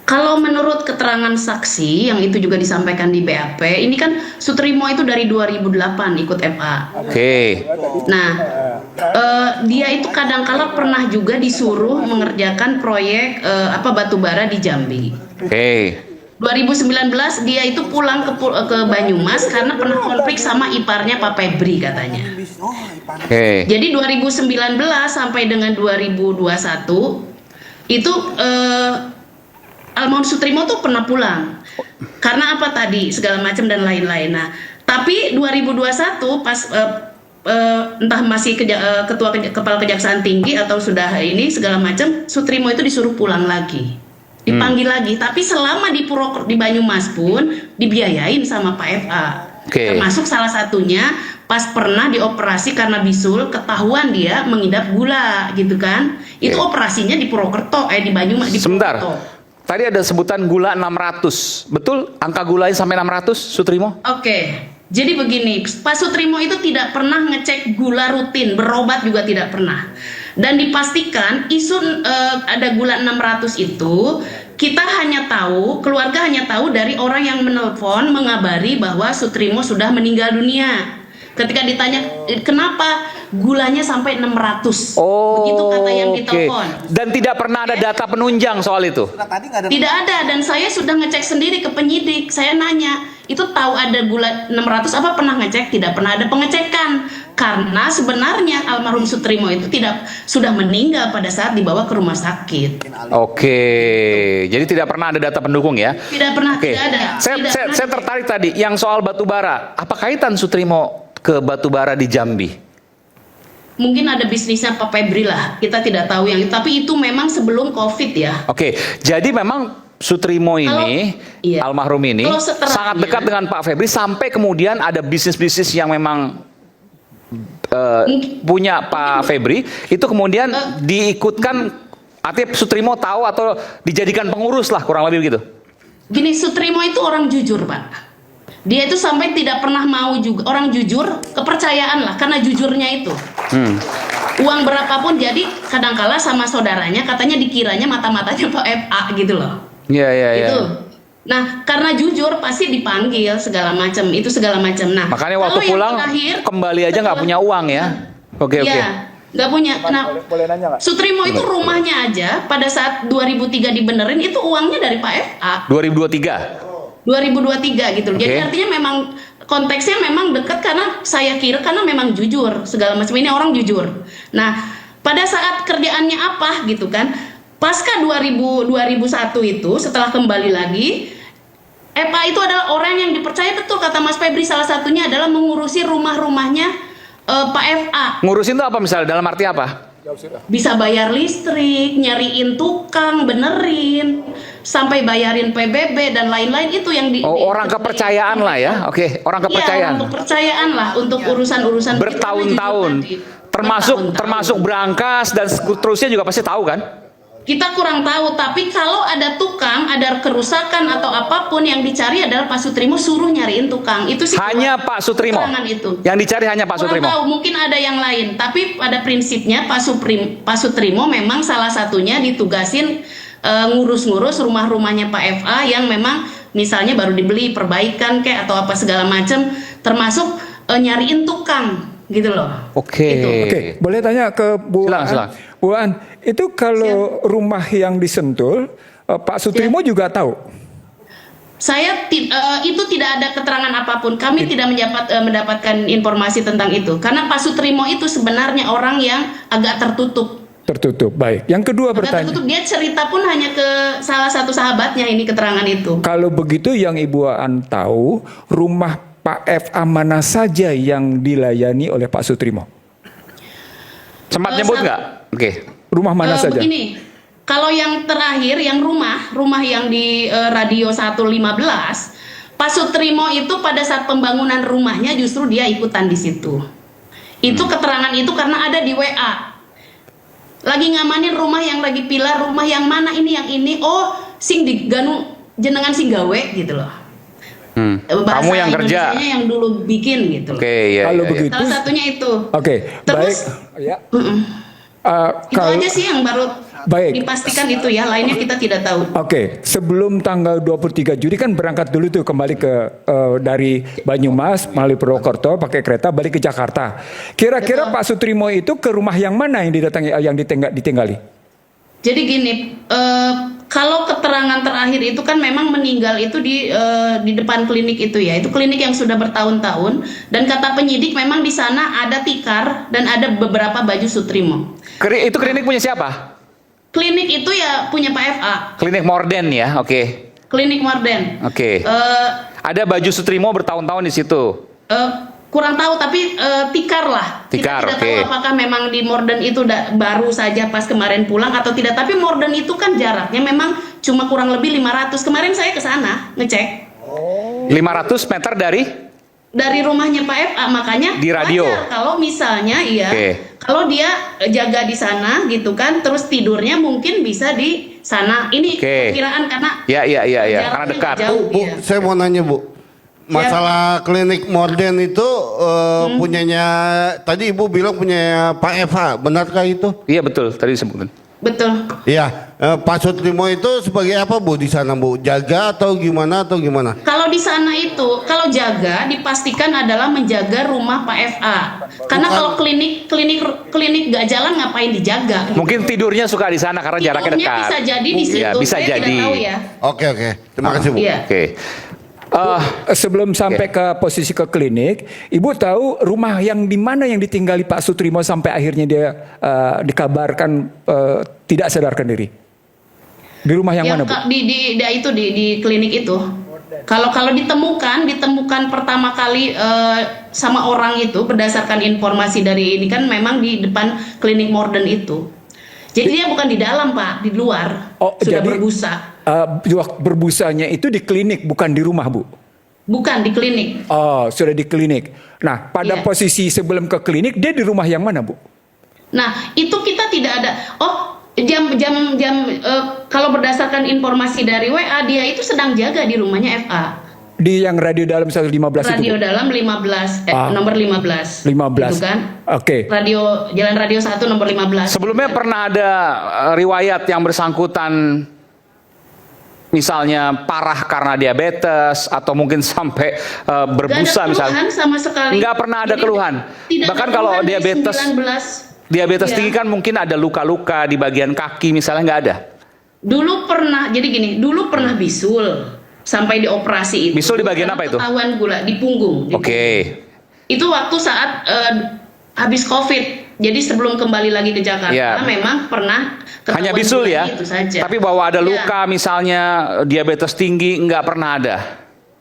Kalau menurut keterangan saksi yang itu juga disampaikan di BAP, ini kan Sutrimo itu dari 2008 ikut FA. Oke. Nah, dia itu kadangkala pernah juga disuruh mengerjakan proyek batubara di Jambi. Oke. 2019 dia itu pulang ke Banyumas karena pernah konflik sama iparnya Pak Febri katanya. Oke. Jadi 2019 sampai dengan 2021 itu Almarhum Sutrimo tuh pernah pulang. Karena apa tadi segala macam dan lain-lain. Nah, tapi 2021 pas entah masih kepala kejaksaan tinggi atau sudah ini segala macam, Sutrimo itu disuruh pulang lagi. Dipanggil lagi, tapi selama di Banyumas pun dibiayain sama Pak FA. Termasuk salah satunya pas pernah dioperasi karena bisul, ketahuan dia mengidap gula gitu kan. Itu operasinya di Purwokerto, di Banyumas di Sebentar. Purwokerto. Tadi ada sebutan gula 600. Betul angka gulanya sampai 600, Sutrimo? Oke. Jadi begini, Pak Sutrimo itu tidak pernah ngecek gula rutin, berobat juga tidak pernah. Dan dipastikan isu ada gula 600 itu kita hanya tahu, keluarga hanya tahu dari orang yang menelpon mengabari bahwa Sutrimo sudah meninggal dunia. Ketika ditanya kenapa gulanya sampai 600, begitu kata yang ditelepon. Dan tidak pernah ada data penunjang soal itu? Tidak ada, dan saya sudah ngecek sendiri ke penyidik. Saya nanya, itu tahu ada gula 600 apa pernah ngecek? Tidak pernah ada pengecekan. Karena sebenarnya almarhum Sutrimo itu sudah meninggal pada saat dibawa ke rumah sakit. Oke, jadi tidak pernah ada data pendukung ya? Tidak pernah, tidak ada. Saya tertarik tadi, yang soal batubara. Apa kaitan Sutrimo ke batubara di Jambi? Mungkin ada bisnisnya Pak Febri lah, kita tidak tahu yang itu. Tapi itu memang sebelum COVID ya. Oke, jadi memang Sutrimo ini, almarhum ini, sangat dekat dengan Pak Febri sampai kemudian ada bisnis-bisnis yang memang punya Pak Febri, itu kemudian diikutkan, artinya Sutrimo tahu atau dijadikan pengurus lah, kurang lebih begitu. Gini, Sutrimo itu orang jujur, Pak. Dia itu sampai tidak pernah mau juga, orang jujur, kepercayaan lah, karena jujurnya itu. Uang berapapun, jadi kadangkala sama saudaranya, katanya dikiranya mata-matanya Pak FA gitu loh. Iya. Itu. Nah, karena jujur pasti dipanggil segala macam, itu segala macam. Nah, makanya waktu pulang kembali aja nggak punya uang ya? Oke. Nggak punya. Nah, Sutrimo itu rumahnya aja pada saat 2003 dibenerin itu uangnya dari Pak FA. 2023 gitu. Jadi artinya memang konteksnya memang dekat karena saya kira karena memang jujur segala macam, ini orang jujur. Nah, pada saat kerjaannya apa gitu kan? Pasca 2001 itu setelah kembali lagi, FA itu adalah orang yang dipercaya, betul kata Mas Febri, salah satunya adalah mengurusi rumah-rumahnya Pak FA. Ngurusin itu apa misalnya, dalam arti apa? Bisa bayar listrik, nyariin tukang, benerin, sampai bayarin PBB dan lain-lain, itu yang orang kepercayaan lah ya. Oke, orang kepercayaan. Iya, untuk kepercayaan lah, untuk urusan-urusan bertahun-tahun. Termasuk berangkas dan seterusnya juga pasti tahu kan? Kita kurang tahu, tapi kalau ada tukang, ada kerusakan atau apapun, yang dicari adalah Pak Sutrimo, suruh nyariin tukang. Itu sih hanya Pak Sutrimo. Itu. Yang dicari hanya Pak Sutrimo. Tahu, mungkin ada yang lain, tapi pada prinsipnya Pak Sutrimo memang salah satunya ditugasin ngurus-ngurus rumah-rumahnya Pak FA yang memang misalnya baru dibeli, perbaikan kayak atau apa segala macam, termasuk nyariin tukang gitu loh. Oke. Boleh tanya ke Bu An? Silakan. Bu An, itu kalau rumah yang disentul, Pak Sutrimo juga tahu? Saya itu tidak ada keterangan apapun. Kami tidak mendapatkan informasi tentang itu. Karena Pak Sutrimo itu sebenarnya orang yang agak tertutup. Tertutup, baik. Yang kedua pertanyaan. Tertutup, dia cerita pun hanya ke salah satu sahabatnya ini keterangan itu. Kalau begitu yang Ibu An tahu, rumah Pak FA mana saja yang dilayani oleh Pak Sutrimo? Sempat nyebut nggak? Oke. Rumah mana saja? Begini, kalau yang terakhir, yang rumah yang di Radio 115, Pak Sutrimo itu pada saat pembangunan rumahnya justru dia ikutan di situ. Itu keterangan itu karena ada di WA. Lagi ngamanin rumah yang lagi pilar, rumah yang mana ini, yang ini, oh sing diganu jenengan sing gawe gitu loh. Kamu yang kerja, yang dulu bikin gitu. Kalau begitu, salah satunya itu. Terus, baik. Ya. Itu aja sih yang baru Baik. Dipastikan itu ya, lainnya kita tidak tahu. Oke, sebelum tanggal 23 Juli kan berangkat dulu tuh kembali ke dari Banyumas melalui Purwokerto pakai kereta balik ke Jakarta. Kira-kira Pak Sutrimo itu ke rumah yang mana yang ditinggali? Jadi gini, kalau keterangan terakhir itu kan memang meninggal itu di depan klinik itu ya. Itu klinik yang sudah bertahun-tahun, dan kata penyidik memang di sana ada tikar dan ada beberapa baju Sutrimo. Itu klinik punya siapa? Klinik itu ya punya Pak FA. Klinik Morden ya, oke. Klinik Morden. Oke. Ada baju Sutrimo bertahun-tahun di situ. Kurang tahu, tapi tikar lah. Tikar, kita tidak tahu apakah memang di Morden itu baru saja pas kemarin pulang atau tidak. Tapi Morden itu kan jaraknya memang cuma kurang lebih 500. Kemarin saya ke sana ngecek. 500 meter dari rumahnya Pak FA, makanya di radio. wajar kalau misalnya kalau dia jaga di sana gitu kan, terus tidurnya mungkin bisa di sana. Ini perkiraan karena karena dekat. Jauh, Bu, saya mau nanya Bu, masalah klinik Morden itu punyanya, tadi Ibu bilang punya Pak FH, benarkah itu? Iya betul, tadi disebutkan. Betul. Iya, Pak Sutrimo itu sebagai apa Bu di sana Bu? Jaga atau gimana Kalau di sana itu, kalau jaga dipastikan adalah menjaga rumah Pak FA. Karena kalau klinik gak jalan ngapain dijaga? Mungkin tidurnya suka di sana karena jaraknya dekat. Bisa jadi di situ. Ya, bisa saya jadi. Tidak tahu ya. Oke. Terima kasih Bu. Iya. Oke. Sebelum sampai ke posisi ke klinik, Ibu tahu rumah yang di mana yang ditinggali Pak Sutrimo sampai akhirnya dia dikabarkan tidak sadarkan diri? Di rumah yang mana, Bu? Di klinik itu. Kalau ditemukan pertama kali sama orang itu berdasarkan informasi dari ini kan memang di depan klinik Morden itu. Jadi dia bukan di dalam Pak, di luar. Sudah berbusa. Berbusanya itu di klinik, bukan di rumah, Bu? Bukan di klinik. Oh, sudah di klinik. Nah, pada posisi sebelum ke klinik, dia di rumah yang mana, Bu? Nah, itu kita tidak ada. Kalau berdasarkan informasi dari WA, dia itu sedang jaga di rumahnya FA. Di yang radio dalam 115 itu, Radio dalam 15, nomor 15. 15. Itu kan? Oke. Jalan radio 1 nomor 15. Sebelumnya pernah ada riwayat yang bersangkutan misalnya parah karena diabetes atau mungkin sampai berbusa misalnya. Nggak ada keluhan sama sekali. Nggak pernah ada keluhan. Bahkan kalau diabetes tinggi kan mungkin ada luka-luka di bagian kaki misalnya, nggak ada. Dulu pernah bisul. Sampai dioperasi itu. Bisul di bagian apa itu? Ketahuan gula di punggung. Oke. Itu waktu saat habis COVID. Jadi sebelum kembali lagi ke Jakarta, memang pernah ketahuan hanya bisul ya. Itu saja. Tapi bahwa ada luka misalnya diabetes tinggi nggak pernah ada.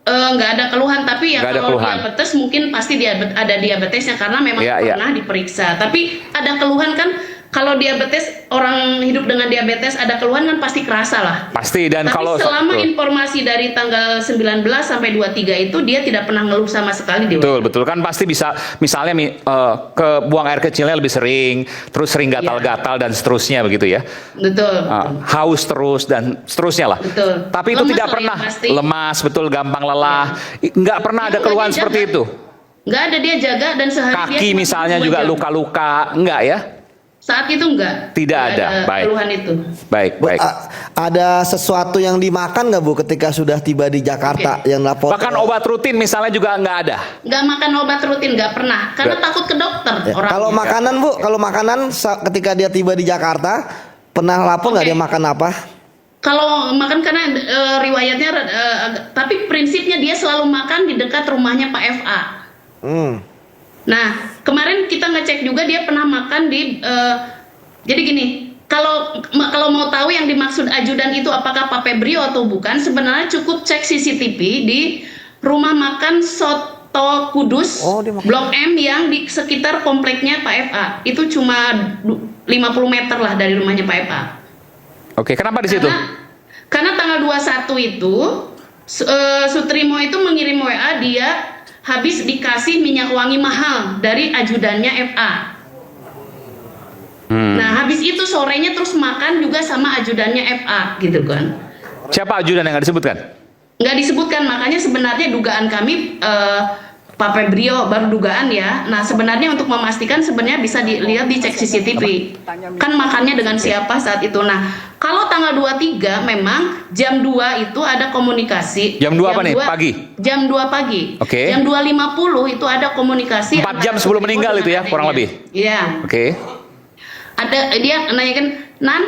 Nggak ada keluhan, tapi ya kalau diabetes mungkin pasti ada diabetesnya karena memang pernah diperiksa. Tapi ada keluhan kan. Kalau diabetes, orang hidup dengan diabetes ada keluhan kan pasti kerasa lah. Pasti, dan tapi kalau selama informasi dari tanggal 19 sampai 23 itu dia tidak pernah ngeluh sama sekali. Betul kan pasti bisa misalnya ke buang air kecilnya lebih sering, terus sering gatal-gatal dan seterusnya begitu ya. Betul. Haus terus dan seterusnya lah. Betul. Tapi itu tidak pernah lemas, betul, gampang lelah. Nggak pernah ada keluhan seperti itu. Nggak ada, dia jaga dan sehari kaki misalnya juga luka-luka, enggak ya? Saat itu enggak. Tidak ada. Baik. Keluhan itu. Baik. Ada sesuatu yang dimakan nggak Bu ketika sudah tiba di Jakarta yang lapor? Bahkan obat rutin misalnya juga nggak ada. Nggak makan obat rutin, nggak pernah. Karena takut ke dokter. Kalau makanan Bu, ketika dia tiba di Jakarta pernah lapor nggak dia makan apa? Kalau makan karena riwayatnya, tapi prinsipnya dia selalu makan di dekat rumahnya Pak FA. Nah, kemarin kita ngecek juga dia pernah makan di. Jadi gini, kalau mau tahu yang dimaksud ajudan itu apakah Pak Febrio atau bukan, sebenarnya cukup cek CCTV di rumah makan Soto Kudus, Blok M yang di sekitar kompleknya Pak FA. Itu cuma 50 meter lah dari rumahnya Pak FA. Oke, kenapa di situ? Karena tanggal 21 itu Sutrimo itu mengirim WA dia habis dikasih minyak wangi mahal dari ajudannya FA. Nah, habis itu sorenya terus makan juga sama ajudannya FA gitu kan. Siapa ajudan yang nggak disebutkan? Nggak disebutkan, makanya sebenarnya dugaan kami Pak Febrio, baru dugaan ya. Nah sebenarnya untuk memastikan sebenarnya bisa dilihat di cek CCTV. Kan makannya dengan siapa saat itu. Nah kalau tanggal 23 memang jam 2 itu ada komunikasi. Jam 2 apa nih? Pagi? Jam 2 pagi. Oke. Jam 2.50 itu ada komunikasi. 4 jam sebelum meninggal itu ya, kurang lebih? Iya. Oke. Ada dia nanyakan, Nan,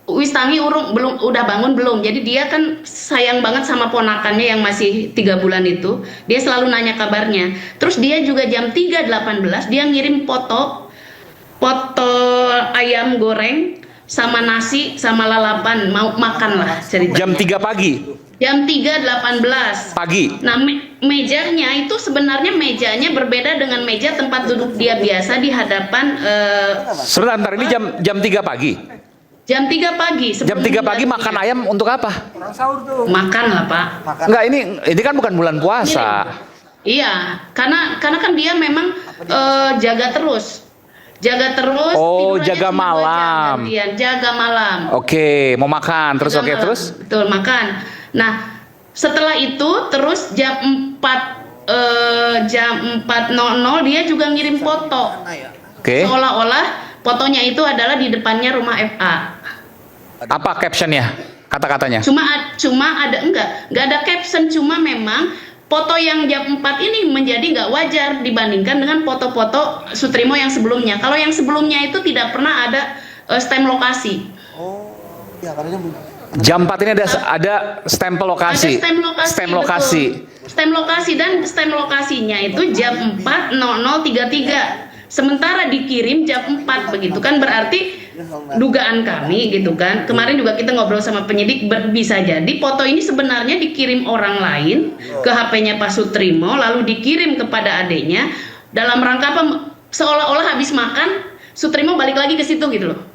wis tangi urung belum, udah bangun belum? Jadi dia kan sayang banget sama ponakannya yang masih 3 bulan itu. Dia selalu nanya kabarnya. Terus dia juga jam 3.18 dia ngirim foto ayam goreng sama nasi sama lalapan, mau makan lah ceritanya. Jam 3 pagi. Jam 3.18 Pagi. Nah mejanya itu sebenarnya mejanya berbeda dengan meja tempat duduk dia biasa di hadapan. Sebentar, ini jam 3 pagi. Jam 3 pagi. Jam 3 pagi makan ayam untuk apa? Makan lah Pak. Enggak, ini kan bukan bulan puasa. Iya, karena kan dia memang jaga terus. Oh, tidurnya jaga cuma 2 jam malam. gantian, jaga malam. Oke, mau makan terus. Jaga Oke, malam. terus Betul, makan. Nah, setelah itu terus jam 4.00 dia juga ngirim foto. Oke. Seolah-olah fotonya itu adalah di depannya rumah FA. Apa captionnya? Kata-katanya. Cuma ada enggak ada caption, cuma memang foto yang jam 4 ini menjadi nggak wajar dibandingkan dengan foto-foto Sutrimo yang sebelumnya. Kalau yang sebelumnya itu tidak pernah ada stem lokasi. Jam 4 ini ada stempel lokasi. Ada stem lokasi. Betul. Stem lokasinya itu jam 4.00.33. Sementara dikirim jam 4 begitu kan, berarti dugaan kami gitu kan. Kemarin juga kita ngobrol sama penyidik, bisa jadi foto ini sebenarnya dikirim orang lain ke HP-nya Pak Sutrimo lalu dikirim kepada adiknya dalam rangka apa, seolah-olah habis makan Sutrimo balik lagi ke situ gitu loh.